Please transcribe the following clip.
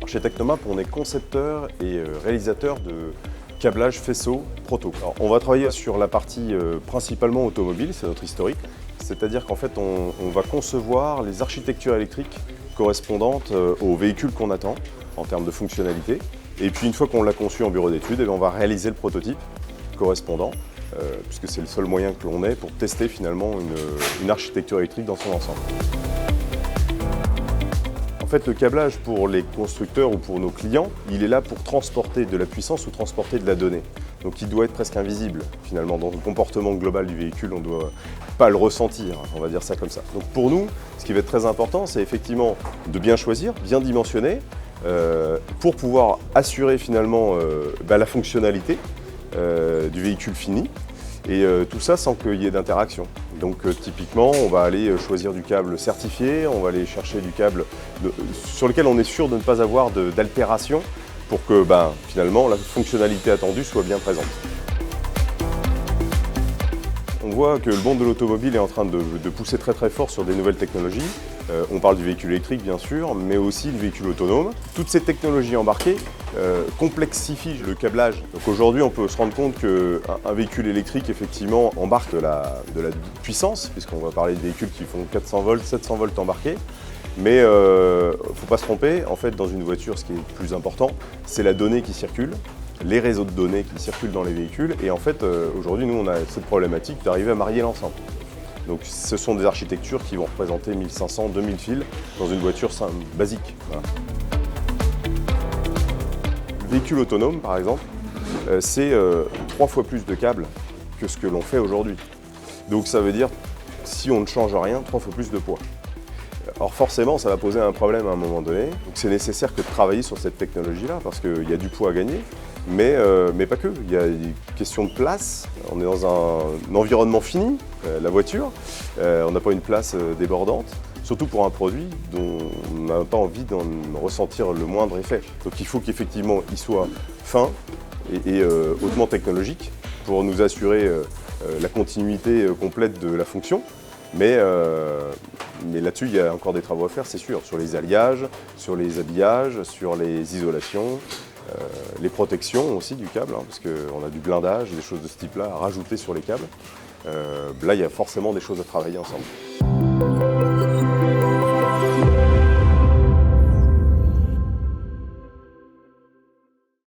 Chez Technomap, on est concepteur et réalisateur de câblage faisceau proto. Alors, on va travailler sur la partie principalement automobile, c'est notre historique. C'est-à-dire qu'en fait, on va concevoir les architectures électriques correspondantes aux véhicules qu'on attend en termes de fonctionnalité. Et puis une fois qu'on l'a conçu en bureau d'études, on va réaliser le prototype correspondant, puisque c'est le seul moyen que l'on ait pour tester finalement une architecture électrique dans son ensemble. En fait, le câblage pour les constructeurs ou pour nos clients, il est là pour transporter de la puissance ou transporter de la donnée. Donc il doit être presque invisible finalement. Dans le comportement global du véhicule, on ne doit pas le ressentir, on va dire ça comme ça. Donc pour nous, ce qui va être très important, c'est effectivement de bien choisir, bien dimensionner, pour pouvoir assurer finalement la fonctionnalité du véhicule fini. Et tout ça sans qu'il y ait d'interaction. Donc typiquement, on va aller choisir du câble certifié, on va aller chercher du câble sur lequel on est sûr de ne pas avoir d'altération pour que finalement la fonctionnalité attendue soit bien présente. On voit que le monde de l'automobile est en train de pousser très très fort sur des nouvelles technologies. On parle du véhicule électrique bien sûr, mais aussi du véhicule autonome. Toutes ces technologies embarquées complexifient le câblage. Donc aujourd'hui, on peut se rendre compte qu'un véhicule électrique effectivement embarque de la puissance, puisqu'on va parler de véhicules qui font 400 volts, 700 volts embarqués. Mais il ne faut pas se tromper, en fait dans une voiture, ce qui est le plus important, c'est la donnée qui circule, les réseaux de données qui circulent dans les véhicules. Et en fait, aujourd'hui, nous, on a cette problématique d'arriver à marier l'ensemble. Donc ce sont des architectures qui vont représenter 1500, 2000 fils dans une voiture basique. Voilà. Le véhicule autonome, par exemple, c'est 3 fois plus de câbles que ce que l'on fait aujourd'hui. Donc ça veut dire, si on ne change rien, 3 fois plus de poids. Alors forcément, ça va poser un problème à un moment donné. Donc c'est nécessaire que de travailler sur cette technologie-là, parce qu'il y a du poids à gagner, mais pas que. Il y a des questions de place. On est dans un environnement fini, la voiture. On n'a pas une place débordante, surtout pour un produit dont on n'a pas envie d'en ressentir le moindre effet. Donc il faut qu'effectivement, il soit fin et hautement technologique pour nous assurer la continuité complète de la fonction. Mais là-dessus, il y a encore des travaux à faire, c'est sûr, sur les alliages, sur les habillages, sur les isolations, les protections aussi du câble, parce qu'on a du blindage, des choses de ce type-là à rajouter sur les câbles. Là, il y a forcément des choses à travailler ensemble.